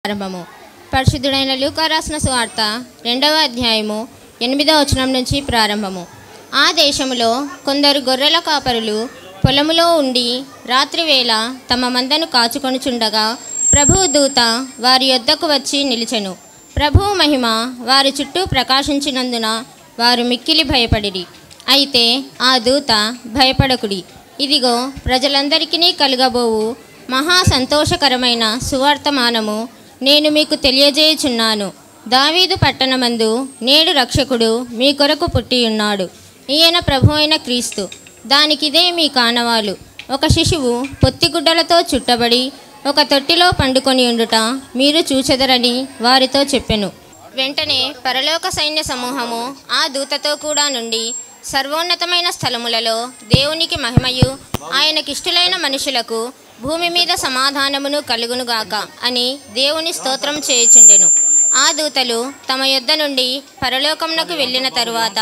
ప్రారంభము. పరిశుద్ధుడైన లూకా రాసిన సువార్త 2వ అధ్యాయము 8వ వచనం నుంచి ప్రారంభము. ఆ దేశములో కొందరు గొర్రెల కాపరులు పొలములో ఉండి రాత్రివేళ తమ మందను కాచుకొనుచుండగా ప్రభువు దూత వారి యొద్దకు వచ్చి నిలిచెను. ప్రభువు మహిమ వారి చుట్టూ ప్రకాశించినందున వారు మిక్కిలి భయపడిరి. అయితే ఆ దూత, భయపడకుడి, ఇదిగో ప్రజలందరికీ కలుగబోవు మహా సంతోషకరమైన సువర్తమానము నేను మీకు తెలియజేయుచున్నాను. దావీదు పట్టణమందు నేడు రక్షకుడు మీ కొరకు పుట్టియున్నాడు. ఈయన ప్రభు అయిన క్రీస్తు. దానికిదే మీ కానవాలు. ఒక శిశువు పొత్తిగుడ్డలతో చుట్టబడి ఒక తొట్టిలో పండుకొని ఉండుట మీరు చూచెదరని వారితో చెప్పెను. వెంటనే పరలోక సైన్య సమూహము ఆ దూతతో కూడా నుండి సర్వోన్నతమైన స్థలములలో దేవునికి మహిమయు ఆయనకిష్టులైన మనుషులకు భూమి మీద సమాధానమును కలుగునుగాక అని దేవుని స్తోత్రం చేయుచుండెను. ఆ దూతలు తమ యొద్ద నుండి పరలోకమునకు వెళ్ళిన తరువాత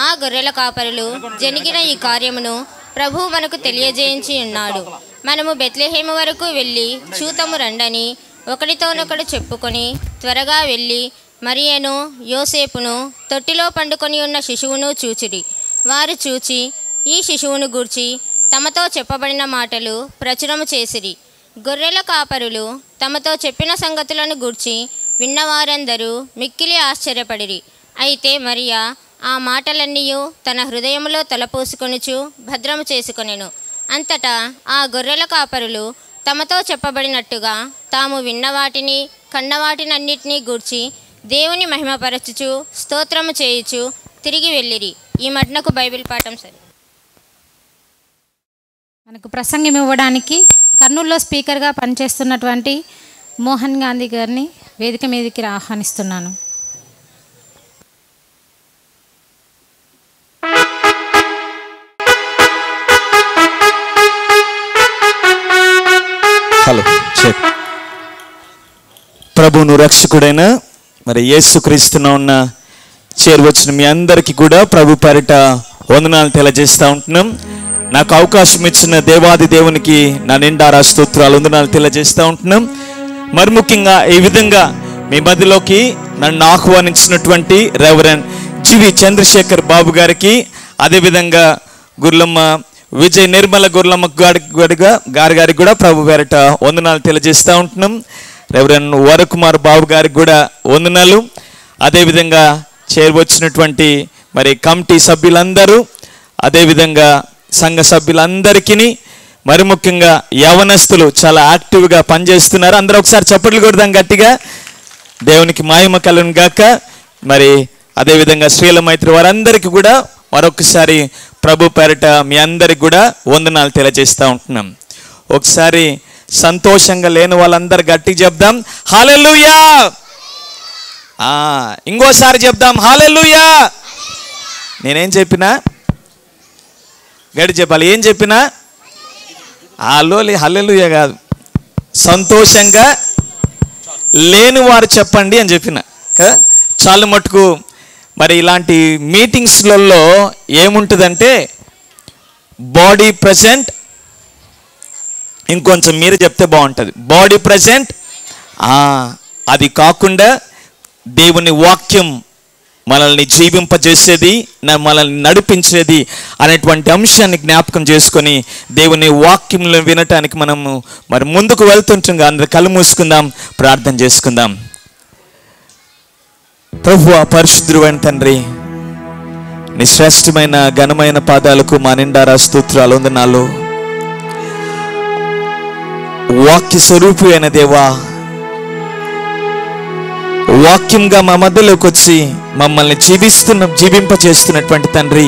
ఆ గొర్రెల కాపరులు జరిగిన ఈ కార్యమును ప్రభువు మనకు తెలియజేయించి ఉన్నాడు. మనము బెత్లెహేము వరకు వెళ్ళి చూతము రండని ఒకరితోనొకడు చెప్పుకొని త్వరగా వెళ్ళి మరియను యోసేపును తొట్టిలో పండుకొని ఉన్న శిశువును చూచిరి. వారు చూచి ఈ శిశువును గూర్చి తమతో చెప్పబడిన మాటలు ప్రచురము చేసిరి. గొర్రెల కాపరులు తమతో చెప్పిన సంగతులను గూర్చి విన్నవారందరూ మిక్కిలి ఆశ్చర్యపడిరి. అయితే మరియా ఆ మాటలన్నీయు తన హృదయములో తలపోసుకొనుచు భద్రము చేసుకొనెను. అంతటా ఆ గొర్రెల కాపరులు తమతో చెప్పబడినట్టుగా తాము విన్నవాటిని కన్నవాటినన్నిటినీ గూర్చి దేవుని మహిమపరచుచు స్తోత్రము చేయుచు తిరిగి వెళ్ళిరి. ఈ మడ్నకు బైబిల్ పాఠం సరే. మనకు ప్రసంగం ఇవ్వడానికి కర్నూలులో స్పీకర్గా పనిచేస్తున్నటువంటి మోహన్ గాంధీ గారిని వేదిక మీదకి ఆహ్వానిస్తున్నాను. Hello check. ప్రభువును రక్షకుడైన మరి యేసుక్రీస్తున ఉన్న చేరువచ్చిన మీ అందరికీ కూడా ప్రభు పేరిట వందనాలు తెలియజేస్తూ ఉంటున్నాం. నాకు అవకాశం ఇచ్చిన దేవాది దేవునికి నా నిండారా స్తోత్రాలు వందనాలు తెలియజేస్తూ ఉంటున్నాం. మరి ముఖ్యంగా ఈ విధంగా మీ మధ్యలోకి నన్ను ఆహ్వానించినటువంటి రెవరెండ్ జివి చంద్రశేఖర్ బాబు గారికి, అదేవిధంగా గుర్లమ్మ విజయ్ నిర్మల గుర్లమ్మ గారికి కూడా ప్రభు పేరిట వందనాలు తెలియజేస్తూ ఉంటున్నాం. రెవరెండ్ వరకుమార్ బాబు గారికి కూడా వందనాలు. అదేవిధంగా చేరువచ్చినటువంటి మరి కమిటీ సభ్యులందరూ, అదేవిధంగా సంఘ సభ్యులందరికీ, మరి ముఖ్యంగా యవనస్తులు చాలా యాక్టివ్గా పనిచేస్తున్నారు. అందరూ ఒకసారి చప్పట్లు కొడదాం గట్టిగా. దేవునికి మహిమ కలుగును గాక. మరి అదేవిధంగా శ్రీల మైత్రి వారందరికీ కూడా మరొకసారి ప్రభు పేరిట మీ అందరికి కూడా వందనాలు తెలియజేస్తూ ఉంటున్నాం. ఒకసారి సంతోషంగా లేని వాళ్ళందరూ గట్టిగా చెప్దాం హల్లెలూయా. ఇంకోసారి చెప్దాం హల్లెలూయా. నేనేం చెప్పినా గడి చెప్పాలి. ఏం చెప్పినా హల్లెలూయా కాదు, సంతోషంగా లేని వారు చెప్పండి అని చెప్పిన కదా. చాలా మటుకు మరి ఇలాంటి మీటింగ్స్లలో ఏముంటుందంటే బాడీ ప్రజెంట్, ఇంకొంచెం మీరు చెప్తే బాగుంటుంది. బాడీ ప్రజెంట్, అది కాకుండా దేవుని వాక్యం మనల్ని జీవింపజేసేది, మనల్ని నడిపించేది అనేటువంటి అంశాన్ని జ్ఞాపకం చేసుకొని దేవుని వాక్యంలో వినటానికి మనము మరి ముందుకు వెళ్తుంటుండగా అందరూ కళ్ళు మూసుకుందాం, ప్రార్థన చేసుకుందాం. ప్రభువా, పరిశుద్ధుడైన తండ్రి, నీ శ్రేష్టమైన ఘనమైన పాదాలకు మా నిండారా స్తోత్రాలు వందనాలు. వాక్య స్వరూపి అయిన దేవా, వాక్యంగా మా మధ్యలోకి వచ్చి మమ్మల్ని జీవింపచేస్తున్నటువంటి తండ్రి,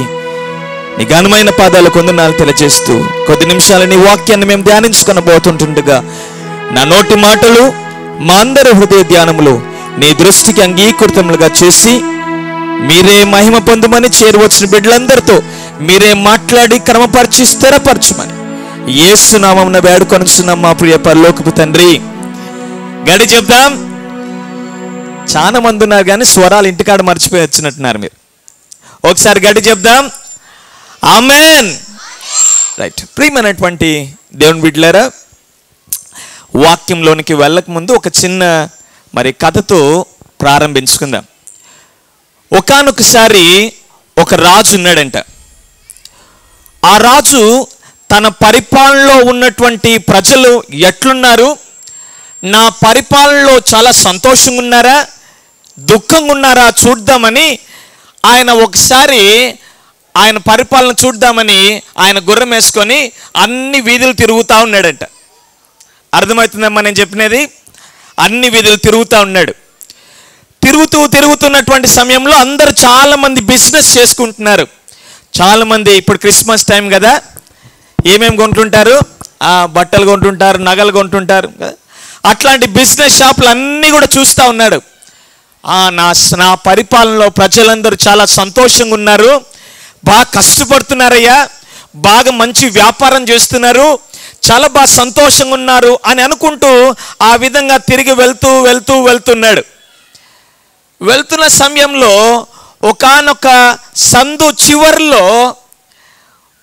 నీ ఘనమైన పాదాలకు వందనాలు తెలియజేస్తూ కొద్ది నిమిషాలు నీ వాక్యాన్ని మేము ధ్యానించుకొని పోతుంటుండగా నా నోటి మాటలు మా అందరి హృదయ ధ్యానములు నీ దృష్టికి అంగీకృతములుగా చేసి మీరే మహిమ పొందమని చేరువచ్చిన బిడ్డలందరితో మీరే మాట్లాడి క్రమపరిచి స్థిరపరచమని యేసు నామమున వేడుకొనుచున్నాం మా ప్రియ పరలోకపు తండ్రి. గడి చెప్దాం. చాలా మంది ఉన్నారు కానీ స్వరాలు ఇంటికాడ మర్చిపోయి వచ్చినట్టున్నారు మీరు. ఒకసారి గడి చెప్దాం ఆమేన్. రైట్. ప్రియమైనటువంటి దేవుని బిడ్డలారా, వాక్యంలోనికి వెళ్ళక ముందు ఒక చిన్న మరి కథతో ప్రారంభించుకుందాం. ఒకానొకసారి ఒక రాజు ఉన్నాడంట. ఆ రాజు తన పరిపాలనలో ఉన్నటువంటి ప్రజలు ఎట్లున్నారు, నా పరిపాలనలో చాలా సంతోషంగా ఉన్నారా, దుఃఖంగా ఉన్నారా చూద్దామని ఆయన ఒకసారి ఆయన పరిపాలన చూద్దామని ఆయన గుర్రం వేసుకొని అన్ని వీధులు తిరుగుతూ ఉన్నాడంట. అర్థమవుతుందమ్మా నేను చెప్పినది? అన్ని వీధులు తిరుగుతూ ఉన్నాడు. తిరుగుతున్నటువంటి సమయంలో అందరూ చాలామంది బిజినెస్ చేసుకుంటున్నారు. చాలామంది ఇప్పుడు క్రిస్మస్ టైం కదా, ఏమేమి కొంటుంటారు, బట్టలు కొంటుంటారు, నగలు కొంటుంటారు. అట్లాంటి బిజినెస్ షాపులు అన్నీ కూడా చూస్తూ ఉన్నాడు. నా పరిపాలనలో ప్రజలందరూ చాలా సంతోషంగా ఉన్నారు, బాగా కష్టపడుతున్నారయ్యా, బాగా మంచి వ్యాపారం చేస్తున్నారు, చాలా బాగా సంతోషంగా ఉన్నారు అని అనుకుంటూ ఆ విధంగా తిరిగి వెళ్తున్నాడు. వెళ్తున్న సమయంలో ఒకానొక సందు చివరిలో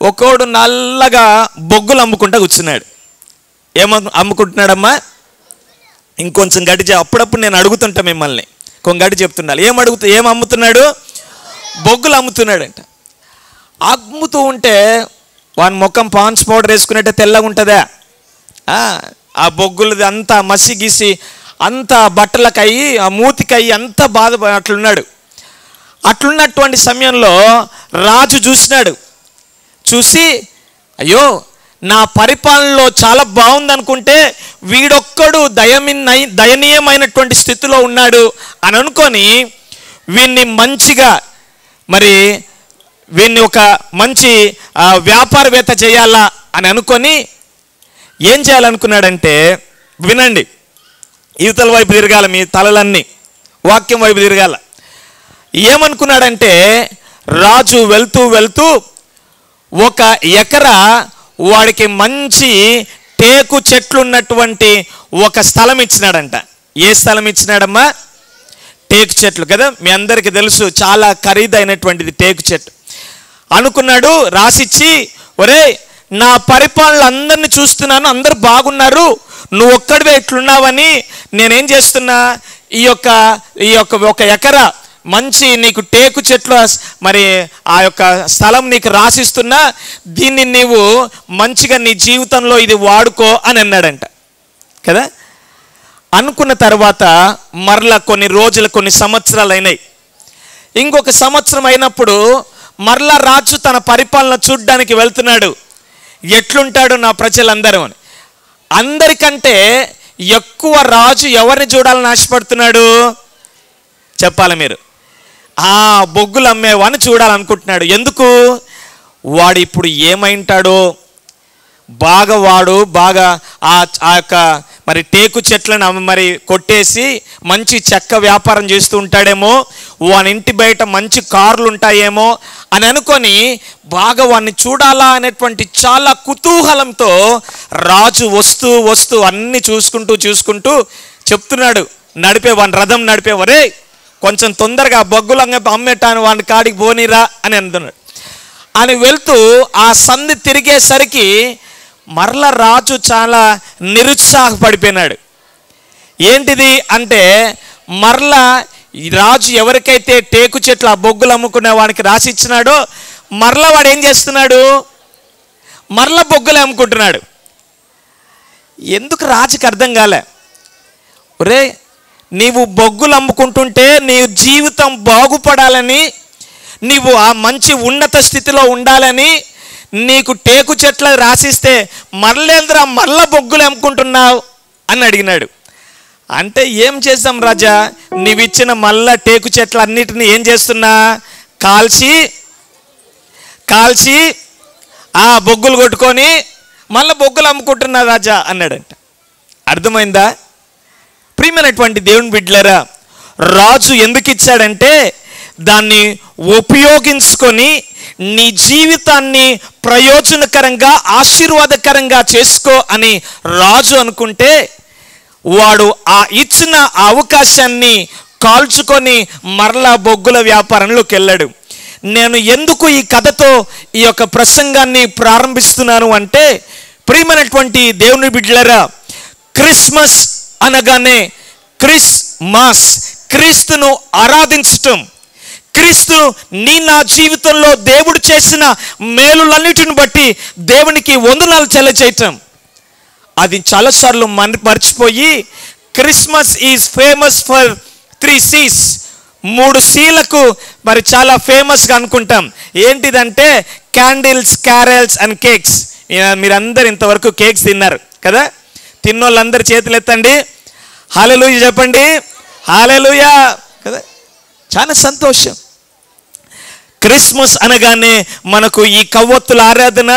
ఒకడు నల్లగా బొగ్గులు అమ్ముకుంటా కూర్చున్నాడు. అమ్ముకుంటున్నాడమ్మా? ఇంకొంచెం గడి అప్పుడప్పుడు నేను అడుగుతుంటా మిమ్మల్ని, కొంచెం గడి చెప్తుండాలి. ఏం అమ్ముతున్నాడు? బొగ్గులు అమ్ముతున్నాడంట. అమ్ముతూ ఉంటే వాని ముఖం పాన్స్ పౌడర్ వేసుకున్నట్టే తెల్లగా ఉంటుందా? ఆ బొగ్గులది అంతా మసి గీసి అంతా బట్టలకయ్యి ఆ మూతికయ్యి అంతా బాధ అట్లున్నాడు. అట్లున్నటువంటి సమయంలో రాజు చూసి అయ్యో నా పరిపాలనలో చాలా బాగుందనుకుంటే వీడొక్కడు దయనీయమైనటువంటి స్థితిలో ఉన్నాడు అని అనుకొని వీన్ని మంచిగా వీన్ని ఒక మంచి వ్యాపారవేత్త చేయాలా అని అనుకొని ఏం చేయాలనుకున్నాడంటే, వినండి, యువతల వైపు తిరగాల, మీ తలలన్నీ వాక్యం వైపు తిరగాల. ఏమనుకున్నాడంటే రాజు వెళ్తూ ఒక ఎకరా వాడికి మంచి టేకు చెట్లు ఉన్నటువంటి ఒక స్థలం ఇచ్చినాడంట. ఏ స్థలం ఇచ్చినాడమ్మా? టేకు చెట్లు కదా, మీ అందరికీ తెలుసు, చాలా ఖరీదైనటువంటిది టేకు చెట్టు. అనుకున్నాడు, రాసిచ్చి, ఒరే నా పరిపాలన అందరిని చూస్తున్నాను, అందరు బాగున్నారు, నువ్వు ఒక్కడివే ఎట్లున్నావని నేనేం చేస్తున్నా, ఈ యొక్క ఒక ఎకరా మంచి నీకు టేకు చెట్లు ఆ యొక్క స్థలం నీకు రాసిస్తున్నా, దీన్ని నీవు మంచిగా నీ జీవితంలో ఇది వాడుకో అని అన్నాడంట కదా. అనుకున్న తర్వాత మరలా కొన్ని సంవత్సరాలు అయినాయి. ఇంకొక సంవత్సరం అయినప్పుడు మరలా రాజు తన పరిపాలన చూడ్డానికి వెళ్తున్నాడు. ఎట్లుంటాడు నా ప్రజలందరూ అని. అందరికంటే ఎక్కువ రాజు ఎవరిని చూడాలని ఆశపడుతున్నాడు చెప్పాలి మీరు? బొగ్గులు అమ్మేవాడిని చూడాలనుకుంటున్నాడు. ఎందుకు? వాడు ఇప్పుడు ఏమైంటాడో, బాగా ఆ యొక్క టేకు చెట్లను కొట్టేసి మంచి చెక్క వ్యాపారం చేస్తూ ఉంటాడేమో, వాని ఇంటి బయట మంచి కార్లు ఉంటాయేమో అని అనుకొని బాగా వాడిని చూడాలా అనేటువంటి చాలా కుతూహలంతో రాజు వస్తూ అన్ని చూసుకుంటూ చెప్తున్నాడు. వాని రథం నడిపేవరే, కొంచెం తొందరగా బొగ్గులు అమ్మేటాను వాడిని కాడికి పోనీరా అని అంటున్నాడు. అని వెళ్తూ ఆ సంధి తిరిగేసరికి మరల రాజు చాలా నిరుత్సాహపడిపోయినాడు. ఏంటిది అంటే, మరలా రాజు ఎవరికైతే టేకు చెట్లు ఆ బొగ్గులు అమ్ముకునే వాడికి రాసి ఇచ్చినాడో మరలా వాడు ఏం చేస్తున్నాడు? మరలా బొగ్గులు అమ్ముకుంటున్నాడు. ఎందుకు రాజుకి అర్థం కాలే. ఒరే నీవు బొగ్గులు అమ్ముకుంటుంటే నీ జీవితం బాగుపడాలని, నీవు ఆ మంచి ఉన్నత స్థితిలో ఉండాలని నీకు టేకు చెట్లు రాసిస్తే మరలా బొగ్గులు అమ్ముకుంటున్నావు అని అడిగినాడు. అంటే ఏం చేద్దాం రాజా, నీవిచ్చిన మళ్ళా టేకు చెట్లు అన్నిటిని ఏం చేస్తున్నా, కాల్చి బొగ్గులు కొట్టుకొని మళ్ళీ బొగ్గులు అమ్ముకుంటున్నా రాజా అన్నాడంట. అర్థమైందా? ప్రియమైనటువంటి దేవుని బిడ్డలారా, రాజు ఎందుకు ఇచ్చాడంటే దాన్ని ఉపయోగించుకొని నీ జీవితాన్ని ప్రయోజనకరంగా ఆశీర్వాదకరంగా చేసుకో అని రాజు అనుకుంటే, వాడు ఆ ఇచ్చిన అవకాశాన్ని కాల్చుకొని మరలా బొగ్గుల వ్యాపారంలోకి వెళ్ళాడు. నేను ఎందుకు ఈ కథతో ఈ యొక్క ప్రసంగాన్ని ప్రారంభిస్తున్నాను అంటే, ప్రియమైనటువంటి దేవుని బిడ్డలారా, క్రిస్మస్ అనగానే క్రిస్ మాస్, క్రీస్తును ఆరాధించటం, క్రీస్తు నా జీవితంలో దేవుడు చేసిన మేలులన్నిటిని బట్టి దేవునికి వందనాలు చెల్లించటం. అది చాలాసార్లు మర్చిపోయి Christmas is famous for 3 C's, 3 C'లకు మరి చాలా ఫేమస్గా అనుకుంటాం. ఏంటిదంటే క్యాండిల్స్, క్యారల్స్ అండ్ కేక్స్. మీరందరు ఇంతవరకు కేక్స్ తిన్నారు కదా? తిన్నోళ్ళందరు చేతులు ఎత్తండి, హల్లెలూయా చెప్పండి, హల్లెలూయా కదా. చాలా సంతోషం. క్రిస్మస్ అనగానే మనకు ఈ కవ్వొత్తుల ఆరాధన,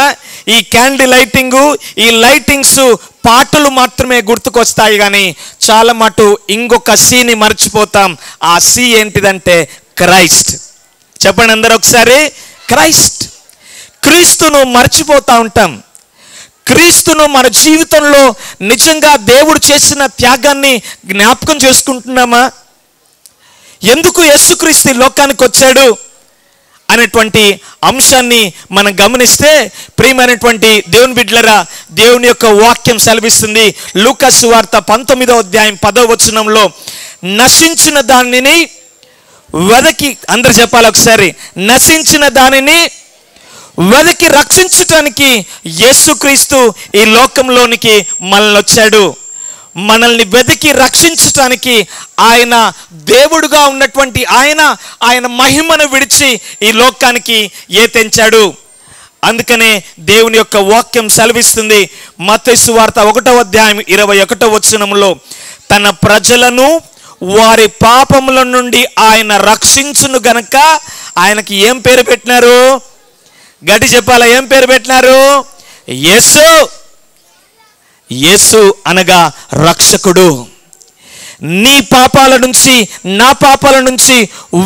ఈ క్యాండిల్ లైటింగు, ఈ లైటింగ్స్, పాటలు మాత్రమే గుర్తుకొస్తాయి. కానీ చాలా మటు ఇంకొక సీని మర్చిపోతాం. ఆ సీ ఏంటిదంటే క్రైస్ట్. చెప్పండి అందరూ ఒకసారి, క్రైస్ట్. క్రీస్తును మర్చిపోతూ ఉంటాం. క్రీస్తును మన జీవితంలో నిజంగా దేవుడు చేసిన త్యాగాన్ని జ్ఞాపకం చేసుకుంటున్నామా? ఎందుకు యేసుక్రీస్తు లోకానికి వచ్చాడు అనేటువంటి అంశాన్ని మనం గమనిస్తే, ప్రియమైనటువంటి దేవుని బిడ్డలారా, దేవుని యొక్క వాక్యం సెలవిస్తుంది. లూకా సువార్త 19వ అధ్యాయం 10వ వచనంలో, నశించిన దానిని వెదకి, అందరు చెప్పాలి ఒకసారి, నశించిన దానిని వెదకి రక్షించటానికి యేసుక్రీస్తు ఈ లోకంలోనికి మనల్ని వచ్చాడు. మనల్ని వెతికి రక్షించటానికి ఆయన దేవుడుగా ఉన్నటువంటి ఆయన మహిమను విడిచి ఈ లోకానికి తెంచాడు. అందుకనే దేవుని యొక్క వాక్యం సెలవిస్తుంది. మత్తయి సువార్త 1వ అధ్యాయం 21వ వచనంలో, తన ప్రజలను వారి పాపముల నుండి ఆయన రక్షించును గనక ఆయనకి ఏం పేరు పెట్టినారు? గట్టి చెప్పాలా, ఏం పేరు పెట్టినారు? యేసు. యేసు అనగా రక్షకుడు. నీ పాపాల నుంచి, నా పాపాల నుంచి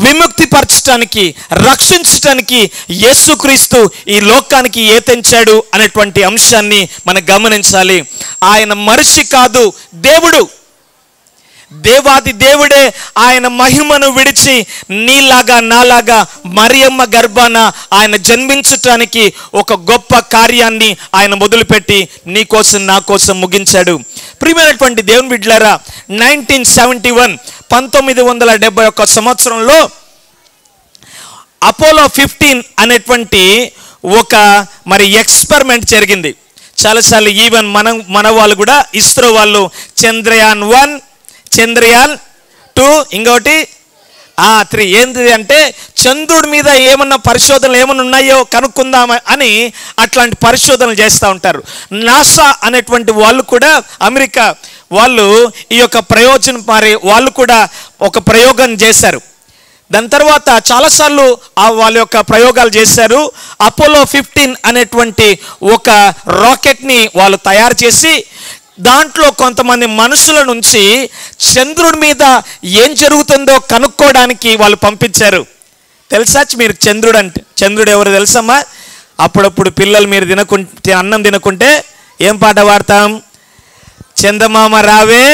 విముక్తి పరచడానికి, రక్షించటానికి యేసుక్రీస్తు ఈ లోకానికి తెంచాడు అనేటువంటి అంశాన్ని మనం గమనించాలి. ఆయన మనిషి కాదు, దేవుడు. దేవాది దేవుడే ఆయన మహిమను విడిచి నీలాగా నాలాగా మరియమ్మ గర్భాన ఆయన జన్మించటానికి ఒక గొప్ప కార్యాన్ని ఆయన మొదలుపెట్టి నీ కోసం నా కోసం ముగించాడు. ప్రియమైనటువంటి దేవుని బిడ్డలారా, 1971 1971 సంవత్సరంలో అపోలో 15 అనేటువంటి ఒక మరి ఎక్స్పెరిమెంట్ జరిగింది. చాలాసార్లు ఈవెన్ మన వాళ్ళు కూడా, ఇస్రో వాళ్ళు చంద్రయాన్ 1, చంద్రయాన్ 2, ఇంకోటి 3. ఏంటి అంటే చంద్రుడి మీద ఏమన్నా పరిశోధనలు ఏమన్నా ఉన్నాయో కనుక్కుందామా అని అట్లాంటి పరిశోధనలు చేస్తూ ఉంటారు. నాసా అనేటువంటి వాళ్ళు కూడా, అమెరికా వాళ్ళు ఈ యొక్క వాళ్ళు కూడా ఒక ప్రయోగం చేశారు. దాని తర్వాత చాలాసార్లు వాళ్ళ యొక్క ప్రయోగాలు చేశారు. అపోలో 15 అనేటువంటి ఒక రాకెట్ని వాళ్ళు తయారు చేసి దాంట్లో కొంతమంది మనుషుల నుంచి చంద్రుడి మీద ఏం జరుగుతుందో కనుక్కోవడానికి వాళ్ళు పంపించారు. తెలుసా మీరు చంద్రుడు ఎవరు తెలుసమ్మా? అప్పుడప్పుడు పిల్లలు మీరు అన్నం తినకుంటే ఏం పాట పాడతాం? చందమామ రావే.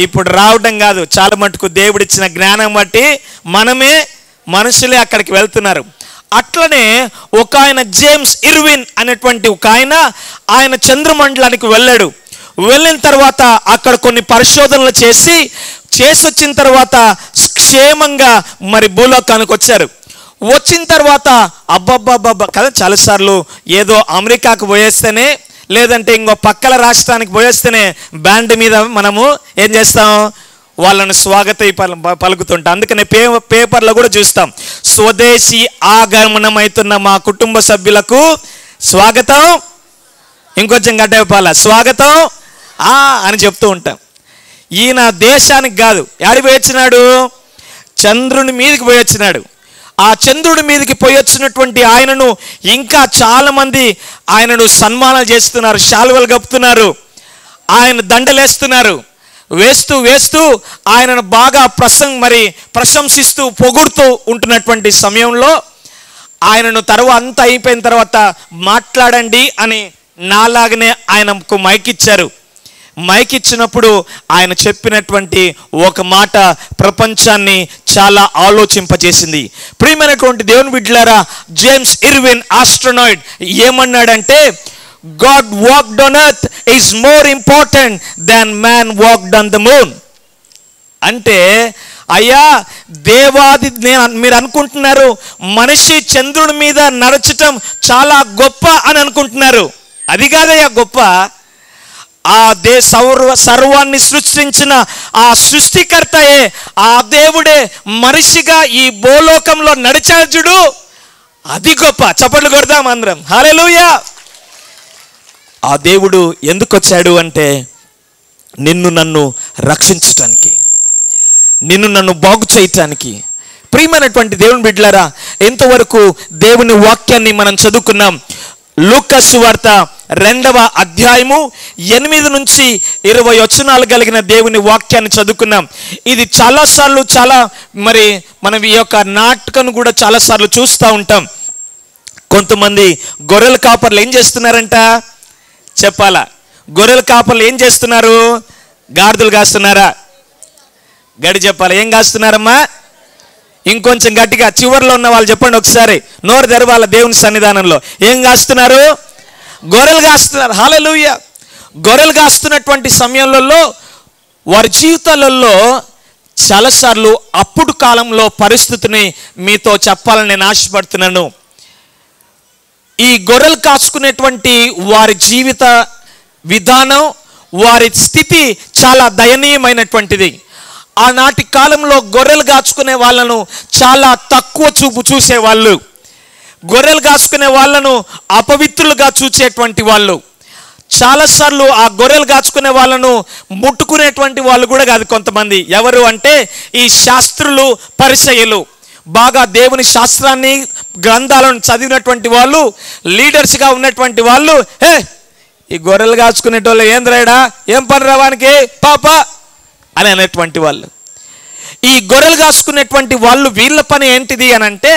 ఇప్పుడు రావడం కాదు, చాలా మటుకు దేవుడిచ్చిన జ్ఞానం బట్టి మనుషులే అక్కడికి వెళ్తున్నారు. అట్లనే ఒక ఆయన జేమ్స్ ఇర్విన్ అనేటువంటి ఒక ఆయన చంద్రమండలానికి వెళ్ళాడు. వెళ్ళిన తర్వాత అక్కడ కొన్ని పరిశోధనలు చేసి వచ్చిన తర్వాత క్షేమంగా మరి భూలోకానికి వచ్చారు. వచ్చిన తర్వాత అబ్బబ్బబ్బబ్బా కదా, చాలాసార్లు ఏదో అమెరికాకు పోయేస్తేనే, లేదంటే ఇంకో పక్కల రాష్ట్రానికి పోయేస్తేనే బ్యాండ్ మీద మనము ఏం చేస్తాం? వాళ్ళను స్వాగతం పలుకుతుంటాం. అందుకనే పేపర్లో కూడా చూస్తాం, స్వదేశీ ఆగమనమవుతున్న మా కుటుంబ సభ్యులకు స్వాగతం, ఇంకొంచెం గడ్డపాల స్వాగతం అని చెప్తూ ఉంటాం. ఈయన దేశానికి కాదు, ఎక్కడికి పోయొచ్చినాడు? చంద్రుని మీదకి పోయొచ్చినాడు. ఆ చంద్రుడి మీదకి పోయొచ్చినటువంటి ఆయనను ఇంకా చాలామంది ఆయనను సన్మానాలు చేస్తున్నారు, శాలువలు కప్పుతున్నారు, ఆయన దండలేస్తున్నారు. వేస్తూ ఆయనను బాగా ప్రశంసిస్తూ పొగుడుతూ ఉంటున్నటువంటి సమయంలో ఆయనను అంతా అయిపోయిన తర్వాత మాట్లాడండి అని నాలాగనే ఆయనకు మైక్ ఇచ్చారు. మైక్ ఇచ్చినప్పుడు ఆయన చెప్పినటువంటి ఒక మాట ప్రపంచాన్ని చాలా ఆలోచింపజేసింది. ప్రియమైనటువంటి దేవుని బిడ్డలారా, జేమ్స్ ఇర్విన్ ఆస్ట్రోనాయిడ్ ఏమన్నాడంటే, God walked on earth is more important than man walked on the moon. అంటే అయ్యా దేవాది మీరు అనుకుంటున్నారు మనిషి చంద్రుడి మీద నడచటం చాలా గొప్ప అని అనుకుంటున్నారు. అది కాదయ్యా గొప్ప. ఆ సర్వాన్ని సృష్టించిన ఆ సృష్టికర్తయే, ఆ దేవుడే మనిషిగా ఈ భూలోకంలో నడిచాడు చూడు, అది గొప్ప. చప్పట్లు కొడదాం అందరం, హల్లెలూయా. ఆ దేవుడు ఎందుకు వచ్చాడు అంటే నిన్ను నన్ను రక్షించటానికి, నిన్ను నన్ను బాగు చేయటానికి. ప్రియమైనటువంటి దేవుని బిడ్డలారా, ఎంతవరకు దేవుని వాక్యాన్ని మనం చదువుకున్నాం. లూకా సువార్త 2వ అధ్యాయము 8 నుంచి 20 వచనాలు కలిగిన దేవుని వాక్యాన్ని చదువుకున్నాం. ఇది చాలాసార్లు మరి మనం ఈ యొక్క నాటకాన్ని కూడా చాలాసార్లు చూస్తూ ఉంటాం. కొంతమంది గొర్రెల కాపర్లు ఏం చేస్తున్నారంట చెప్పాలా? గొర్రెల కాపర్లు ఏం చేస్తున్నారు? గాడిదలు కాస్తున్నారా? గడి చెప్పాలి, ఏం కాస్తున్నారమ్మా? ఇంకొంచెం గట్టిగా చివరిలో ఉన్న వాళ్ళు చెప్పండి ఒకసారి, నోరు తెరవాల దేవుని సన్నిధానంలో. ఏం కాస్తున్నారు? గొర్రెలు కాస్తున్నారు. హల్లెలూయా. గొర్రెలు కాస్తున్నటువంటి సమయంలో వారి జీవితాలలో చాలాసార్లు అప్పుడు కాలంలో పరిస్థితిని మీతో చెప్పాలని నేను ఆశపడుతున్నాను. ఈ గొర్రెలు కాచుకునేటువంటి వారి జీవిత విధానం, వారి స్థితి చాలా దయనీయమైనటువంటిది. ఆనాటి కాలంలో గొర్రెలు కాచుకునే వాళ్ళను చాలా తక్కువ చూపు చూసేవాళ్ళు. గొర్రెలు కాచుకునే వాళ్ళను అపవిత్రులుగా చూసేటువంటి వాళ్ళు. చాలాసార్లు ఆ గొర్రెలు కాచుకునే వాళ్ళను ముట్టుకునేటువంటి వాళ్ళు కూడా కాదు కొంతమంది. ఎవరు అంటే ఈ శాస్త్రులు, పరిసయ్యులు, బాగా దేవుని శాస్త్రాన్ని గ్రంథాలను చదివినటువంటి వాళ్ళు, లీడర్స్గా ఉన్నటువంటి వాళ్ళు, ఈ గొర్రెలు కాచుకునేటోళ్ళు ఏం రాయడా, ఏం పని రావానికి పాప అని అనేటువంటి వాళ్ళు. ఈ గొర్రెలు కాసుకునేటువంటి వాళ్ళు వీళ్ళ పని ఏంటిది అని అంటే,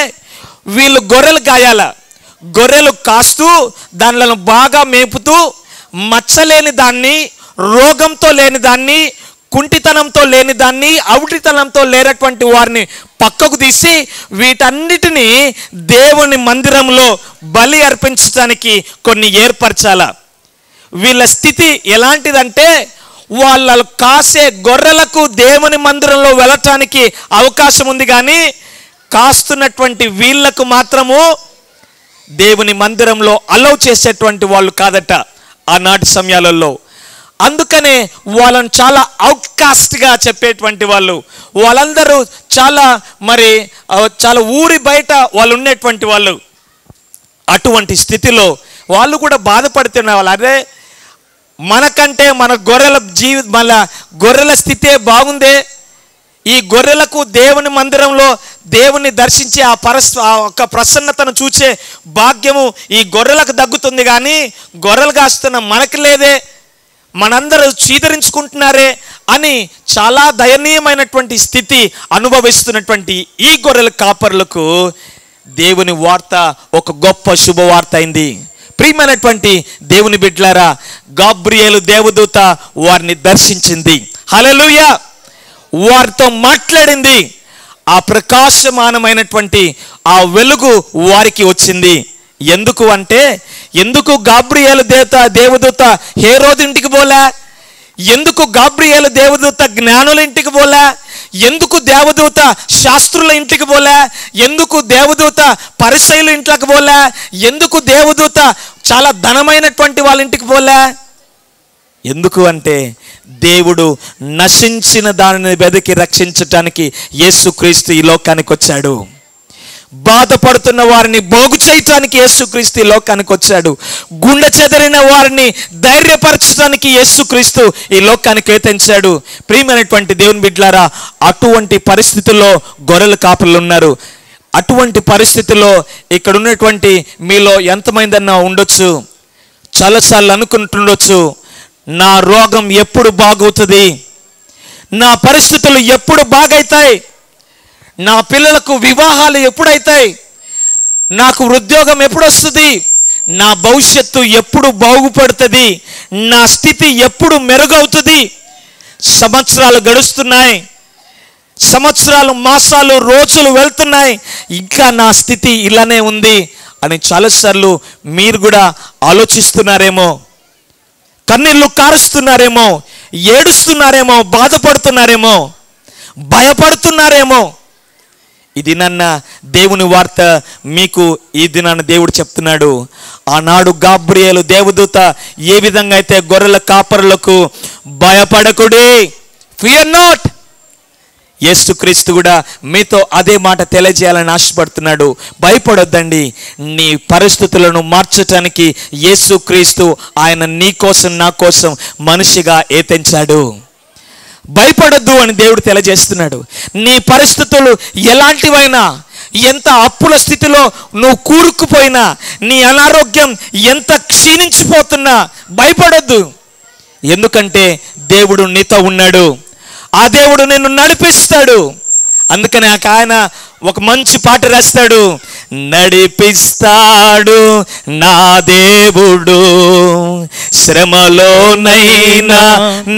వీళ్ళు గొర్రెలు కాయాల. గొర్రెలు కాస్తూ దానిలను బాగా మేపుతూ మచ్చలేని దాన్ని, రోగంతో లేని దాన్ని, కుంటితనంతో లేని దాన్ని, అవుటితనంతో లేనటువంటి వారిని పక్కకు తీసి వీటన్నిటినీ దేవుని మందిరంలో బలి అర్పించడానికి కొన్ని ఏర్పరచాల. వీళ్ళ స్థితి ఎలాంటిదంటే, వాళ్ళ కాసే గొర్రెలకు దేవుని మందిరంలో వెళ్ళటానికి అవకాశం ఉంది, కానీ కాస్తున్నటువంటి వీళ్లకు మాత్రము దేవుని మందిరంలో అలౌ చేసేటువంటి వాళ్ళు కాదట ఆనాటి సమయాలలో. అందుకనే వాళ్ళని చాలా అవుట్కాస్ట్గా చెప్పేటువంటి వాళ్ళు. వాళ్ళందరూ చాలా ఊరి బయట వాళ్ళు ఉండేటువంటి వాళ్ళు. అటువంటి స్థితిలో వాళ్ళు కూడా బాధపడుతున్న వాళ్ళు. అదే మనకంటే మన గొర్రెల స్థితే బాగుందే. ఈ గొర్రెలకు దేవుని మందిరంలో దేవుని దర్శించే ఆ ఒక్క ప్రసన్నతను చూసే భాగ్యము ఈ గొర్రెలకు దగ్గుతుంది, కానీ గొర్రెలు కాస్తున్న మనకి లేదే, మనందరూ చీదరించుకుంటున్నారే అని చాలా దయనీయమైనటువంటి స్థితి అనుభవిస్తున్నటువంటి ఈ గొర్రెల కాపర్లకు దేవుని వార్త ఒక గొప్ప శుభవార్త అయింది. ప్రియమైనటువంటి దేవుని బిడ్డలారా, గాబ్రియేలు దేవదూత వారిని దర్శించింది. హల్లెలూయా. వారితో మాట్లాడింది. ఆ ప్రకాశమానమైనటువంటి ఆ వెలుగు వారికి వచ్చింది. ఎందుకు గాబ్రియేలు దేవదూత హేరోదు ఇంటికి పోలే? ఎందుకు గాబ్రియేలు దేవదూత జ్ఞానుల ఇంటికి పోలే? ఎందుకు దేవదూత శాస్త్రుల ఇంటికి పోలే? ఎందుకు దేవదూత పరిసయ్యుల ఇంట్లోకి పోలే? ఎందుకు దేవదూత చాలా ధనమైనటువంటి వాళ్ళ ఇంటికి పోలే? ఎందుకు అంటే దేవుడు నశించిన దానిని వెతికి రక్షించటానికి యేసుక్రీస్తు ఈ లోకానికి వచ్చాడు. బాధపడుతున్న వారిని బాగు చేయటానికి యేసుక్రీస్తు ఈ లోకానికి వచ్చాడు. గుండె చెదరిన వారిని ధైర్యపరచడానికి యేసుక్రీస్తు ఈ లోకానికి తెంచాడు. ప్రియమైనటువంటి దేవుని బిడ్డలారా, అటువంటి పరిస్థితుల్లో గొర్రెల కాపరులు ఉన్నారు. అటువంటి పరిస్థితుల్లో ఇక్కడ ఉన్నటువంటి మీలో ఎంతమందన్నా ఉండొచ్చు, చాలాసార్లు అనుకుంటుండొచ్చు, నా రోగం ఎప్పుడు బాగవుతుంది, నా పరిస్థితులు ఎప్పుడు బాగైతాయి, నా పిల్లలకు వివాహాలు ఎప్పుడైతాయి, నాకు ఉద్యోగం ఎప్పుడు వస్తుంది, నా భవిష్యత్తు ఎప్పుడు బాగుపడుతుంది, నా స్థితి ఎప్పుడు మెరుగవుతుంది. సంవత్సరాలు గడుస్తున్నాయి, సంవత్సరాలు, మాసాలు, రోజులు వెళ్తున్నాయి, ఇంకా నా స్థితి ఇలానే ఉంది అని చాలాసార్లు మీరు కూడా ఆలోచిస్తున్నారేమో, కన్నీళ్ళు కారుస్తున్నారేమో, ఏడుస్తున్నారేమో, బాధపడుతున్నారేమో. భయపడుతున్నారేమో. ఇది నన్న దేవుని వార్త మీకు ఈ దినాన దేవుడు చెప్తున్నాడు. ఆనాడు గాబ్రియేలు దేవదూత ఏ విధంగా అయితే గొర్రెల కాపరులకు భయపడకుడి, ఫియర్ నాట్, యేసుక్రీస్తు కూడా మీతో అదే మాట తెలియజేయాలని ఆశపడుతున్నాడు. భయపడొద్దండి. నీ పరిస్థితులను మార్చటానికి యేసుక్రీస్తు ఆయన నీ కోసం నా కోసం మనిషిగా ఏతించాడు. భయపడొద్దు అని దేవుడు తెలియజేస్తున్నాడు. నీ పరిస్థితులు ఎలాంటివైనా, ఎంత అప్పుల స్థితిలో నువ్వు కూరుకుపోయినా, నీ అనారోగ్యం ఎంత క్షీణించిపోతున్నా భయపడొద్దు. ఎందుకంటే దేవుడు నీతో ఉన్నాడు. ఆ దేవుడు నిన్ను నడిపిస్తాడు. అందుకని ఆయన ఒక మంచి పాట రాస్తాడు. నడిపిస్తాడు నా దేవుడు, శ్రమలోనైనా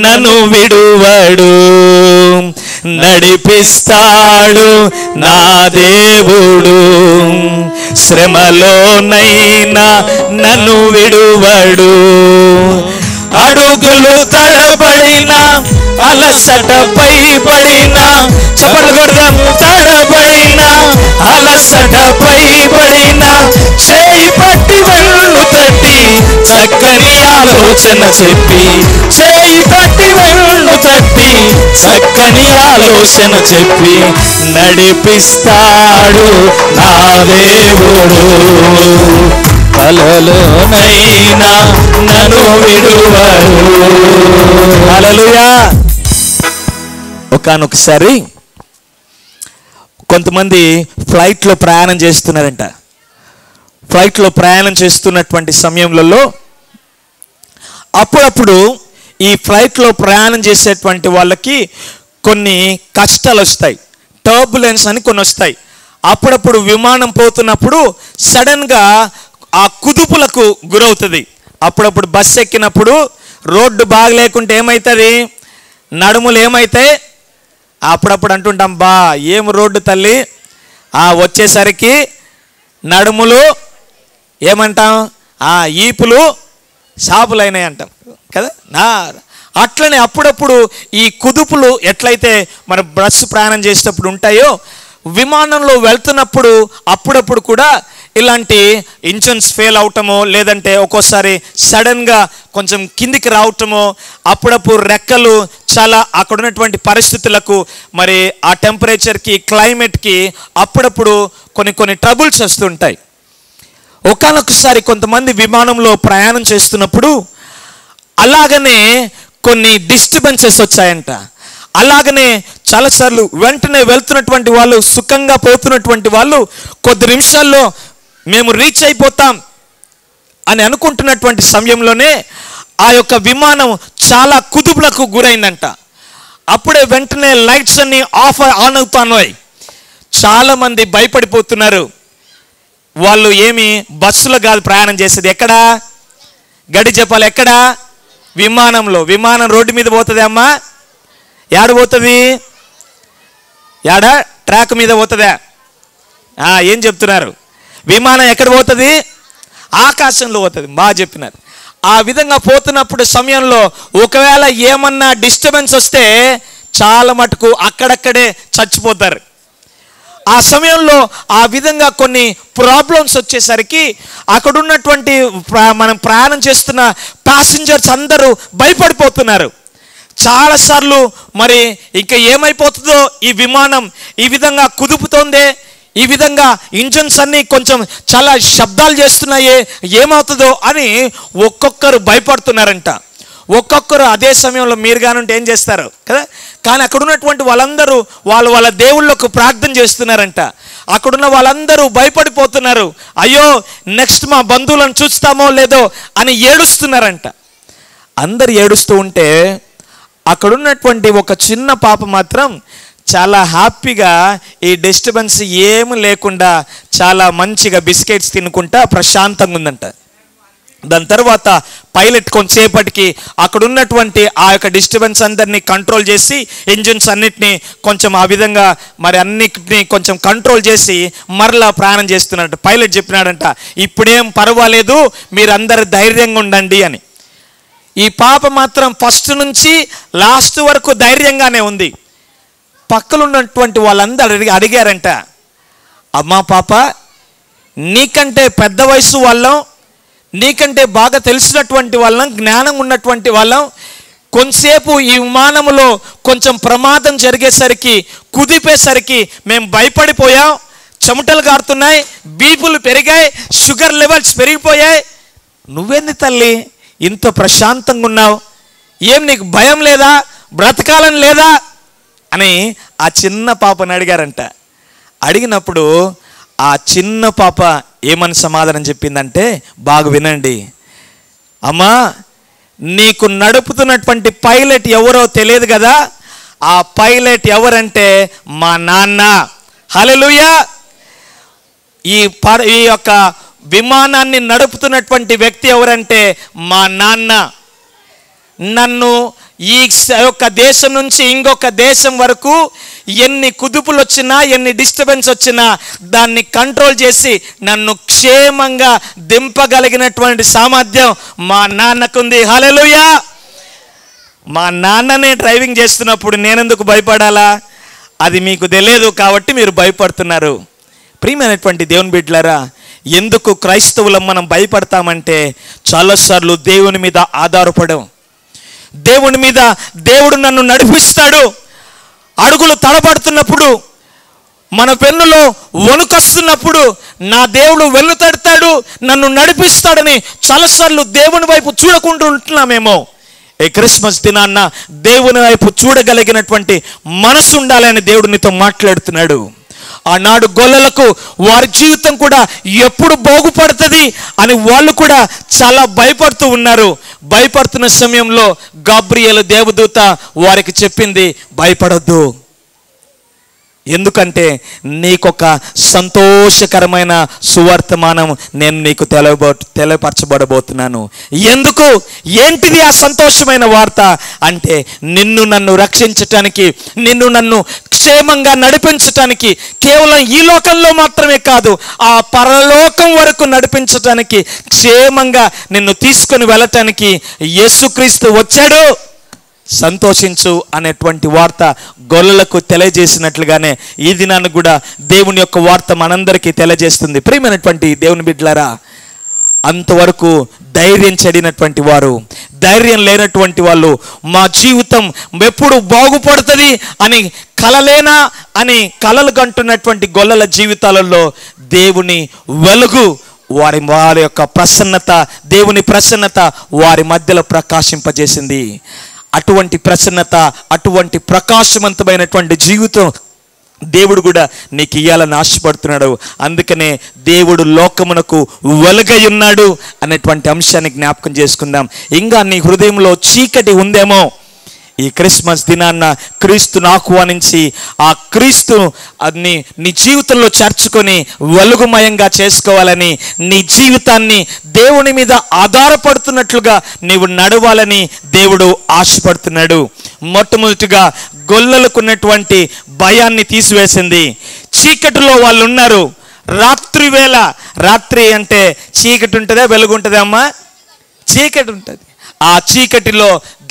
నన్ను విడువడు. నడిపిస్తాడు నా దేవుడు, శ్రమలోనైనా నన్ను విడువడు. అడుగులు తడబడినా, అలసటపై పడినా, చప్పట్లు కొడదాం, తడబడినా, అలసటపై పడినా, చేయి పట్టి వెళ్ళు తట్టి చక్కని ఆలోచన చెప్పి, చేయి పట్టి వెళ్ళు తట్టి చక్కని ఆలోచన చెప్పి, నడిపిస్తాడు నా దేవుడు, కలలోనైనా నన్ను విడువడు. హల్లెలూయా. ఒకానొకసారి కొంతమంది ఫ్లైట్లో ప్రయాణం చేస్తున్నారంట. ఫ్లైట్లో ప్రయాణం చేస్తున్నటువంటి సమయంలో అప్పుడప్పుడు ఈ ఫ్లైట్లో ప్రయాణం చేసేటువంటి వాళ్ళకి కొన్ని కష్టాలు వస్తాయి, టర్బులెన్స్ అని కొన్ని వస్తాయి. అప్పుడప్పుడు విమానం పోతున్నప్పుడు సడన్గా ఆ కుదుపులకు గురవుతుంది. అప్పుడప్పుడు బస్సు ఎక్కినప్పుడు రోడ్డు బాగలేకుంటే ఏమవుతుంది, నడుములు ఏమవుతాయి, అప్పుడప్పుడు అంటుంటాం, బా ఏం రోడ్డు తల్లి, వచ్చేసరికి నడుములు ఏమంటాం, ఈపులు షాపులైనాయి అంటాం కదా. అట్లనే అప్పుడప్పుడు ఈ కుదుపులు ఎట్లయితే మన బస్సు ప్రయాణం చేసేటప్పుడు ఉంటాయో, విమానంలో వెళ్తున్నప్పుడు అప్పుడప్పుడు కూడా ఇలాంటి ఇంజన్స్ ఫెయిల్ అవటమో, లేదంటే ఒక్కోసారి సడన్గా కొంచెం కిందికి రావటమో, అప్పుడప్పుడు రెక్కలు చాలా అక్కడ ఉన్నటువంటి పరిస్థితులకు, మరి ఆ టెంపరేచర్కి, క్లైమేట్కి అప్పుడప్పుడు కొన్ని ట్రబుల్స్ వస్తుంటాయి. ఒకానొకసారి కొంతమంది విమానంలో ప్రయాణం చేస్తున్నప్పుడు అలాగనే కొన్ని డిస్టర్బెన్సెస్ వచ్చాయంట. అలాగనే చాలాసార్లు వెంటనే వెళ్తున్నటువంటి వాళ్ళు, సుఖంగా పోతున్నటువంటి వాళ్ళు కొద్ది నిమిషాల్లో మేము రీచ్ అయిపోతాం అని అనుకుంటున్నటువంటి సమయంలోనే ఆ యొక్క విమానం చాలా కుదుపులకు గురైందంట. అప్పుడే వెంటనే లైట్స్ అన్ని ఆన్ అవుతున్నాయి. చాలామంది భయపడిపోతున్నారు. వాళ్ళు ఏమి బస్సులో కాదు ప్రయాణం చేసేది, ఎక్కడా గడి చెప్పాలి, ఎక్కడా విమానంలో. విమానం రోడ్డు మీద పోతుంది అమ్మా, యాడ పోతుంది, యాడ ట్రాక్ మీద పోతుందా? ఏం చెప్తున్నారు? విమానం ఎక్కడ పోతుంది? ఆకాశంలో పోతుంది. బాగా చెప్పినారు. ఆ విధంగా పోతున్నప్పుడు సమయంలో ఒకవేళ ఏమన్నా డిస్టర్బెన్స్ వస్తే చాలా మటుకు అక్కడక్కడే చచ్చిపోతారు. ఆ సమయంలో ఆ విధంగా కొన్ని ప్రాబ్లమ్స్ వచ్చేసరికి అక్కడ ఉన్నటువంటి మనం ప్రయాణం చేస్తున్న ప్యాసింజర్స్ అందరూ భయపడిపోతున్నారు. చాలాసార్లు మరి ఇంకా ఏమైపోతుందో, ఈ విమానం ఈ విధంగా కుదుపుతోందే, ఈ విధంగా ఇంజన్స్ అన్నీ కొంచెం చాలా శబ్దాలు చేస్తున్నాయే, ఏమవుతుందో అని ఒక్కొక్కరు భయపడుతున్నారంట. ఒక్కొక్కరు అదే సమయంలో మీరు కానుంటే ఏం చేస్తారు కదా. కానీ అక్కడ ఉన్నటువంటి వాళ్ళందరూ వాళ్ళ దేవుళ్ళకు ప్రార్థన చేస్తున్నారంట. అక్కడున్న వాళ్ళందరూ భయపడిపోతున్నారు. అయ్యో నెక్స్ట్ మా బంధువులను చూస్తామో లేదో అని ఏడుస్తున్నారంట. అందరు ఏడుస్తూ ఉంటే అక్కడున్నటువంటి ఒక చిన్న పాప మాత్రం చాలా హ్యాపీగా ఈ డిస్టర్బెన్స్ ఏమి లేకుండా చాలా మంచిగా బిస్కెట్స్ తినుకుంటా ప్రశాంతంగా ఉందంట. దాని తర్వాత పైలట్ కొంతసేపటికి అక్కడ ఉన్నటువంటి ఆ యొక్క డిస్టర్బెన్స్ అందరినీ కంట్రోల్ చేసి, ఇంజిన్స్ అన్నిటినీ కొంచెం ఆ విధంగా మరి అన్నిటినీ కొంచెం కంట్రోల్ చేసి మరలా ప్రయాణం చేస్తున్నాడంట. పైలట్ చెప్పినాడంట, ఇప్పుడేం పర్వాలేదు, మీరు అందరు ధైర్యంగా ఉండండి అని. ఈ పాప మాత్రం ఫస్ట్ నుంచి లాస్ట్ వరకు ధైర్యంగానే ఉంది. పక్కలున్నటువంటి వాళ్ళందరూ అడిగారంట, అమ్మా పాప, నీకంటే పెద్ద వయసు వాళ్ళం, నీకంటే బాగా తెలిసినటువంటి వాళ్ళం, జ్ఞానం ఉన్నటువంటి వాళ్ళం, కొంతసేపు ఈ విమానంలో కొంచెం ప్రమాదం జరిగేసరికి, కుదిపేసరికి మేము భయపడిపోయాం, చెమటలు కారుతున్నాయి, బీపులు పెరిగాయి, షుగర్ లెవెల్స్ పెరిగిపోయాయి. నువ్వేంది తల్లి ఇంత ప్రశాంతంగా ఉన్నావు, ఏం నీకు భయం లేదా, బ్రతకాలని లేదా అని ఆ చిన్న పాపని అడిగారంట. అడిగినప్పుడు ఆ చిన్న పాప ఏమని సమాధానం చెప్పిందంటే, బాగా వినండి, అమ్మా నీకు నడుపుతున్నటువంటి పైలట్ ఎవరో తెలియదు కదా, ఆ పైలట్ ఎవరంటే మా నాన్న. హల్లెలూయా. ఈ యొక్క విమానాన్ని నడుపుతున్నటువంటి వ్యక్తి ఎవరంటే మా నాన్న. నన్ను ఈ యొక్క దేశం నుంచి ఇంకొక దేశం వరకు ఎన్ని కుదుపులు వచ్చినా, ఎన్ని డిస్టర్బెన్స్ వచ్చినా దాన్ని కంట్రోల్ చేసి నన్ను క్షేమంగా దింపగలిగినటువంటి సామర్థ్యం మా నాన్నకుంది. హల్లెలూయా. మా నాన్ననే డ్రైవింగ్ చేస్తున్నప్పుడు నేనెందుకు భయపడాలా? అది మీకు తెలియదు కాబట్టి మీరు భయపడుతున్నారు. ప్రియమైనటువంటి దేవుని బిడ్డలారా, ఎందుకు క్రైస్తవులం మనం భయపడతామంటే, చాలాసార్లు దేవుని మీద ఆధారపడం, దేవుని మీద దేవుడు నన్ను నడిపిస్తాడు, అడుగులు తడబడుతున్నప్పుడు, మన పెన్నులో వణుకొస్తున్నప్పుడు నా దేవుడు వెన్ను తడతాడు, నన్ను నడిపిస్తాడని చాలాసార్లు దేవుని వైపు చూడకుండా ఉంటున్నామేమో. ఈ క్రిస్మస్ దినాన్న దేవుని వైపు చూడగలిగినటువంటి మనసు ఉండాలని దేవుడు నీతో మాట్లాడుతున్నాడు. ఆనాడు గొల్లలకు వారి జీవితం కూడా ఎప్పుడు బాగుపడుతుంది అని వాళ్ళు కూడా చాలా భయపడుతూ ఉన్నారు. భయపడుతున్న సమయంలో గాబ్రియేలు దేవదూత వారికి చెప్పింది, భయపడొద్దు, ఎందుకంటే నీకొక సంతోషకరమైన సువర్తమానం నేను నీకు తెలియపరచబడబోతున్నాను. ఎందుకు, ఏంటిది ఆ సంతోషమైన వార్త అంటే, నిన్ను నన్ను రక్షించటానికి, నిన్ను నన్ను క్షేమంగా నడిపించటానికి, కేవలం ఈ లోకంలో మాత్రమే కాదు ఆ పరలోకం వరకు నడిపించటానికి, క్షేమంగా నిన్ను తీసుకొని వెళ్ళటానికి యేసుక్రీస్తు వచ్చాడు, సంతోషించు అనేటువంటి వార్త గొల్లలకు తెలియజేసినట్లుగానే ఈ దినాన్ని కూడా దేవుని యొక్క వార్త మనందరికీ తెలియజేస్తుంది. ప్రియమైనటువంటి దేవుని బిడ్డలారా, అంతవరకు ధైర్యం చెడినటువంటి వారు, ధైర్యం లేనటువంటి వాళ్ళు, మా జీవితం ఎప్పుడు బాగుపడుతుంది అని కలలేనా అని కలలు కంటున్నటువంటి గొల్లల జీవితాలలో దేవుని వెలుగు, వారి యొక్క ప్రసన్నత, దేవుని ప్రసన్నత వారి మధ్యలో ప్రకాశింపజేసింది. అటువంటి ప్రసన్నత, అటువంటి ప్రకాశవంతమైనటువంటి జీవితం దేవుడు కూడా నీకు ఇయ్యాలని ఆశపడుతున్నాడు. అందుకనే దేవుడు లోకమునకు వెలుగై ఉన్నాడు అనేటువంటి అంశాన్ని జ్ఞాపకం చేసుకుందాం. ఇంకా నీ హృదయంలో చీకటి ఉందేమో, ఈ క్రిస్మస్ దినాన్న క్రీస్తును ఆహ్వానించి ఆ క్రీస్తు నీ జీవితంలో చేర్చుకొని వెలుగుమయంగా చేసుకోవాలని, నీ జీవితాన్ని దేవుని మీద ఆధారపడుతున్నట్లుగా నీవు నడవాలని దేవుడు ఆశపడుతున్నాడు. మొట్టమొదటిగా గొల్లలకున్నటువంటి భయాన్ని తీసివేసింది. చీకటిలో వాళ్ళు ఉన్నారు. రాత్రి వేళ, రాత్రి అంటే చీకటి ఉంటుందా వెలుగు ఉంటుందా అమ్మా? చీకటి ఉంటుంది. ఆ చీకటిలో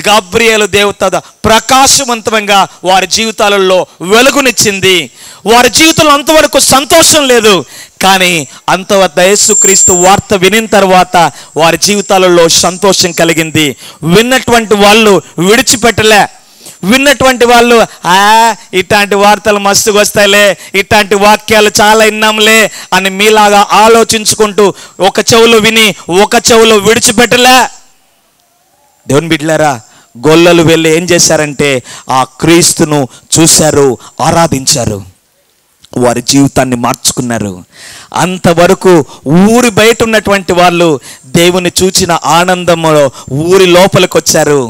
గాబ్రియేలు దేవత ప్రకాశవంతంగా వారి జీవితాలలో వెలుగునిచ్చింది. వారి జీవితంలో అంతవరకు సంతోషం లేదు, కానీ అంతవరకు యేసుక్రీస్తు వార్త వినిన తర్వాత వారి జీవితాలలో సంతోషం కలిగింది. విన్నటువంటి వాళ్ళు విడిచిపెట్టలే. విన్నటువంటి వాళ్ళు ఇట్లాంటి వార్తలు మస్తుగా వస్తాయిలే, ఇట్లాంటి వాక్యాలు చాలా విన్నాంలే అని మీలాగా ఆలోచించుకుంటూ ఒక చెవులో విని ఒక చెవులో విడిచిపెట్టలే. దేవుని బిడ్డలారా, గొల్లలు వెళ్ళి ఏం చేశారంటే ఆ క్రీస్తును చూశారు, ఆరాధించారు, వారి జీవితాన్ని మార్చుకున్నారు. అంతవరకు ఊరి బయట ఉన్నటువంటి వాళ్ళు దేవుని చూచిన ఆనందంలో ఊరి లోపలికి వచ్చారు.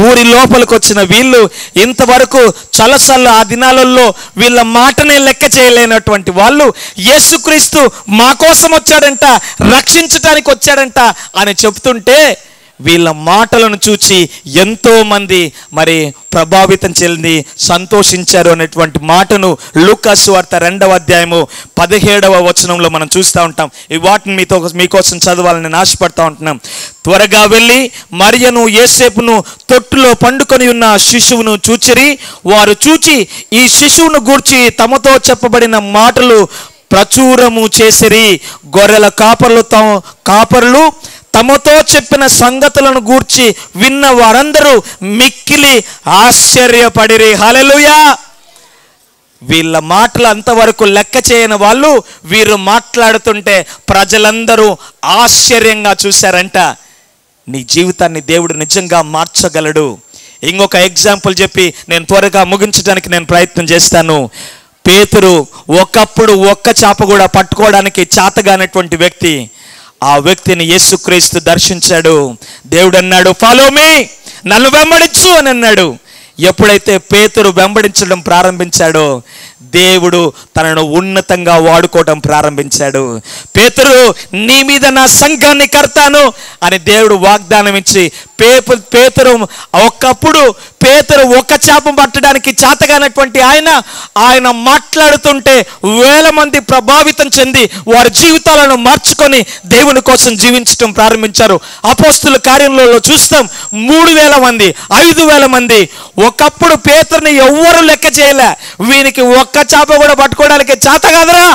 ఊరి లోపలికి వచ్చిన వీళ్ళు ఇంతవరకు చాలాసార్లు ఆ దినాలలో వీళ్ళ మాటనే లెక్క చేయలేనటువంటి వాళ్ళు యేసుక్రీస్తు మా కోసం వచ్చాడంట, రక్షించటానికి వచ్చాడంట అని చెప్తుంటే వీళ్ళ మాటలను చూచి ఎంతో మంది మరి ప్రభావితం చెంది సంతోషించారు అనేటువంటి మాటను లూకా సువార్త 2వ అధ్యాయము 17వ వచనంలో మనం చూస్తూ ఉంటాం. ఈ వాటిని మీకోసం చదవాలని నేను ఆశపడతా ఉంటున్నాం. త్వరగా వెళ్ళి మరియను యేసేపును తొట్టులో పండుకొని ఉన్న శిశువును చూచిరి. వారు చూచి ఈ శిశువును గూర్చి తమతో చెప్పబడిన మాటలు ప్రచురము చేసిరి. గొర్రెల కాపరులు తమతో చెప్పిన సంగతులను గూర్చి విన్న వారందరూ మిక్కిలి ఆశ్చర్యపడిరి. హల్లెలూయా. వీళ్ళ మాటలు అంతవరకు లెక్క చేయని వాళ్ళు వీరు మాట్లాడుతుంటే ప్రజలందరూ ఆశ్చర్యంగా చూశారంట. నీ జీవితాన్ని దేవుడు నిజంగా మార్చగలడు. ఇంకొక ఎగ్జాంపుల్ చెప్పి నేను త్వరగా ముగించడానికి నేను ప్రయత్నం చేస్తాను. పేతురు ఒకప్పుడు ఒక్క చేప కూడా పట్టుకోవడానికి చేతగానటువంటి వ్యక్తి. ఆ వ్యక్తిని యేసుక్రీస్తు దర్శించాడు. దేవుడు అన్నాడు, ఫాలో మీ, నన్ను వెంబడించు అని అన్నాడు. ఎప్పుడైతే పేతురు వెంబడించడం ప్రారంభించాడో దేవుడు తనను ఉన్నతంగా వాడుకోవడం ప్రారంభించాడు. పేతురు, నీ మీద నా సంఘాన్ని కడతాను అని దేవుడు వాగ్దానం ఇచ్చి పేతురు ఒక్క చేప పట్టడానికి చేతగానటువంటి ఆయన మాట్లాడుతుంటే వేల మంది ప్రభావితం చెంది వారి జీవితాలను మార్చుకొని దేవుని కోసం జీవించడం ప్రారంభించారు. అపోస్తుల కార్యంలో చూస్తాం 3000 మంది, 5000 మంది. ఒకప్పుడు పేతురుని ఎవ్వరూ లెక్క చేయలే. వీనికి ఒక్క చేప కూడా పట్టుకోవడానికి చేత కాదురా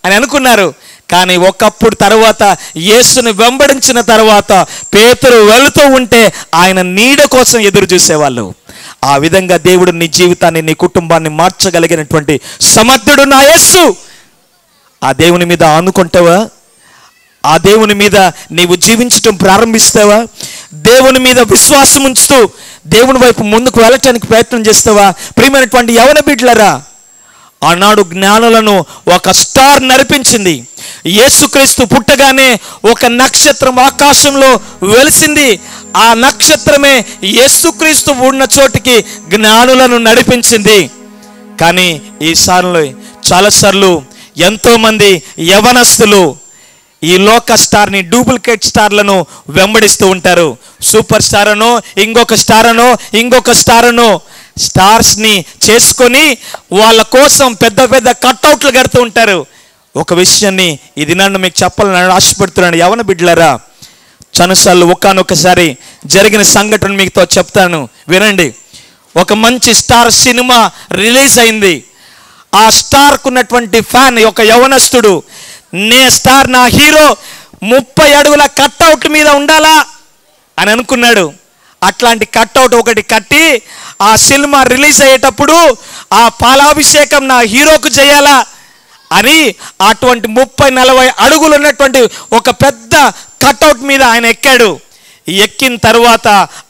అని అనుకున్నారు. కానీ ఒకప్పుడు తర్వాత యేసుని వెంబడించిన తర్వాత పేతురు వెళుతూ ఉంటే ఆయన నీడ కోసం ఎదురు చూసేవాళ్ళు. ఆ విధంగా దేవుడు నీ జీవితాన్ని, నీ కుటుంబాన్ని మార్చగలిగినటువంటి సమర్థుడు నా యేసు. ఆ దేవుని మీద ఆనుకుంటావా? ఆ దేవుని మీద నీవు జీవించటం ప్రారంభిస్తావా? దేవుని మీద విశ్వాసం ఉంచుతూ దేవుని వైపు ముందుకు వెళ్ళటానికి ప్రయత్నం చేస్తావా? ప్రియమైనటువంటి యవన బిడ్డలారా, ఆనాడు జ్ఞానులను ఒక స్టార్ నడిపించింది. యేసుక్రీస్తు పుట్టగానే ఒక నక్షత్రం ఆకాశంలో వెలిసింది. ఆ నక్షత్రమే యేసుక్రీస్తు ఉన్న చోటికి జ్ఞానులను నడిపించింది. కానీ ఈసారిలో చాలాసార్లు ఎంతోమంది యవనస్తులు ఈ లోక స్టార్ని, డూప్లికేట్ స్టార్లను వెంబడిస్తూ ఉంటారు. సూపర్ స్టార్ అనో, ఇంకొక స్టార్ అనో స్టార్స్ని చేసుకొని వాళ్ళ కోసం పెద్ద పెద్ద కట్అవుట్లు కడుతూ ఉంటారు. ఒక విషయాన్ని ఇది నన్ను మీకు చెప్పాలని ఆశపడుతున్నాను యవన బిడ్డలారా. చాలాసార్లు ఒక్కసారి జరిగిన సంఘటన మీతో చెప్తాను, వినండి. ఒక మంచి స్టార్ సినిమా రిలీజ్ అయింది. ఆ స్టార్కు ఉన్నటువంటి ఫ్యాన్ ఒక యవనస్తుడు, నా హీరో 30 అడుగుల కట్అవుట్ మీద ఉండాలా అని అనుకున్నాడు. అట్లాంటి కట్అవుట్ ఒకటి కట్టి ఆ సినిమా రిలీజ్ అయ్యేటప్పుడు ఆ పాలాభిషేకం నా హీరోకు చేయాలా అని అటువంటి 30-40 అడుగులు ఉన్నటువంటి ఒక పెద్ద కట్అవుట్ మీద ఆయన ఎక్కాడు. ఎక్కిన తర్వాత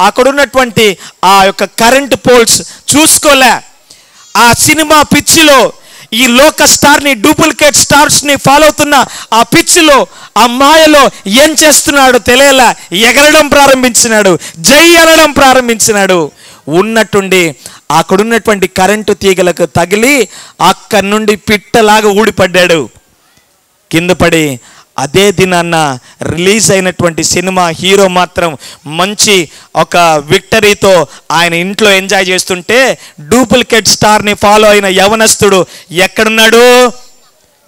అక్కడ ఉన్నటువంటి ఆ యొక్క కరెంట్ పోల్స్ చూసుకోలే. ఆ సినిమా పిచ్చిలో ఈ లోక స్టార్ని, డూప్లికేట్ స్టార్స్ని ఫాలో అవుతున్న ఆ పిచ్చిలో, ఆ మాయలో ఏం చేస్తున్నాడో తెలియలా ఎగరడం ప్రారంభించినాడు, జై అనడం ప్రారంభించినాడు. ఉన్నట్టుండి అక్కడున్నటువంటి కరెంటు తీగలకు తగిలి అక్కడి నుండి పిట్టలాగా ఊడిపడ్డాడు. కింద పడి అదే దినాన్న రిలీజ్ అయినటువంటి సినిమా హీరో మాత్రం మంచి ఒక విక్టరీతో ఆయన ఇంట్లో ఎంజాయ్ చేస్తుంటే డూప్లికేట్ స్టార్ని ఫాలో అయిన యవనస్తుడు ఎక్కడున్నాడు?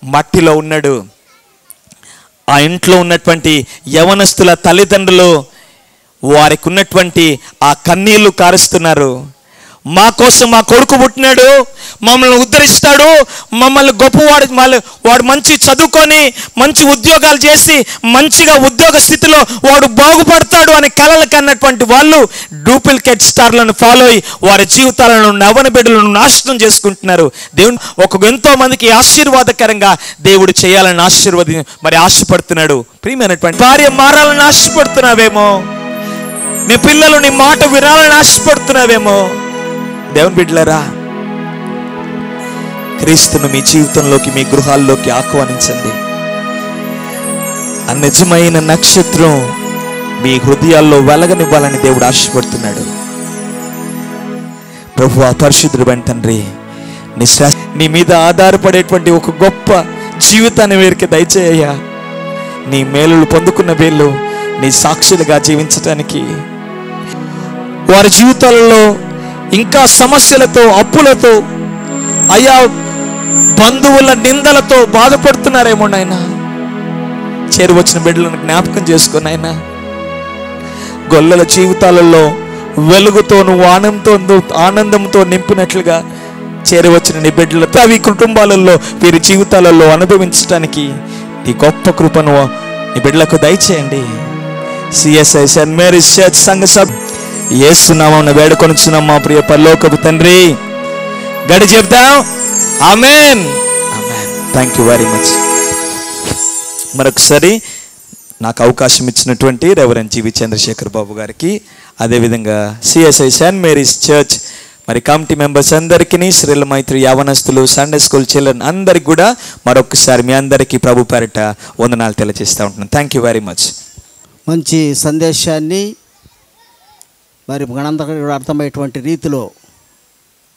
మట్టిలో ఉన్నాడు. ఆ ఇంట్లో ఉన్నటువంటి యవనస్తుల తల్లిదండ్రులు వారికి ఉన్నటువంటి ఆ కన్నీళ్లు కారుస్తున్నారు. మా కోసం మా కొడుకు పుట్టినాడు, మమ్మల్ని ఉద్ధరిస్తాడు, మమ్మల్ని గొప్పవాడు, వాడు మంచి చదువుకొని మంచి ఉద్యోగాలు చేసి మంచిగా ఉద్యోగ స్థితిలో వాడు బాగుపడతాడు అని కలలు కన్నటువంటి వాళ్ళు డూప్లికేట్ స్టార్లను ఫాలో అయ్యి వారి జీవితాలను, నవన బిడ్డలను నాశనం చేసుకుంటున్నారు. దేవుడు ఎంతో మందికి ఆశీర్వాదకరంగా దేవుడు చేయాలని ఆశపడుతున్నాడు. ప్రియమైనటువంటి భార్య మారాలని ఆశపడుతున్నావేమో, నీ పిల్లలు నీ మాట వినాలని ఆశపడుతున్నావేమో. దేవుని బిడ్డలారా, క్రీస్తును మీ జీవితంలోకి, మీ గృహాల్లోకి ఆహ్వానించండి. ఆ నిజమైన నక్షత్రం మీ హృదయాల్లో వెలగనివ్వాలని దేవుడు ఆశపడుతున్నాడు. ప్రభువా, పరిశుద్ధుడైన తండ్రి, నీ మీద ఆధారపడేటువంటి ఒక గొప్ప జీవితాన్ని వీరికి దయచేయ్యా. నీ మేలులు పొందుకున్న వీళ్ళు నీ సాక్షులుగా జీవించటానికి, వారి జీవితాలలో ఇంకా సమస్యలతో, అప్పులతో, అయా బంధువుల నిందలతో బాధపడుతున్నారేమో నాయన. చేరువచ్చిన బిడ్డలను జ్ఞాపకం చేసుకుని ఆయన గొల్లల జీవితాలలో వెలుగుతో నువ్వు ఆనందంతో నింపినట్లుగా చేరువచ్చిన నీ బిడ్డలతో అవి కుటుంబాలలో వీరి జీవితాలలో అనుభవించడానికి నీ గొప్ప కృపను నీ బిడ్డలకు దయచేయండి. సిఎస్ఐ సెయింట్ మేరీస్ చర్చ్ సంఘ సభ యేసు నామమున వేడుకొనుచున్నాం మా ప్రియ పరలోకపు తండ్రి. గడి చెప్దాం ఆమేన్. Thank you very much. మరొకసారి నాకు అవకాశం ఇచ్చినటువంటి రెవరెండ్ జీవి చంద్రశేఖర్ బాబు గారికి, అదేవిధంగా సిఎస్ఐ సెయింట్ మేరీస్ చర్చ్ మరి కమిటీ మెంబర్స్ అందరికీ, శ్రీల మైత్రి యవనస్తులు, సండే స్కూల్ చిల్డ్రన్ అందరికి కూడా మరొకసారి మీ అందరికీ ప్రభు పేరిట వందనాలు తెలియజేస్తూ ఉంటున్నాను. Thank you very much. మంచి సందేశాన్ని మరి మనందరికీ కూడా అర్థమయ్యేటువంటి రీతిలో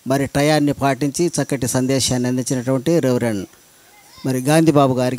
మరి టయాన్ని పాటించి చక్కటి సందేశాన్ని అందించినటువంటి రెవరెండ్ మరి గాంధీబాబు గారికి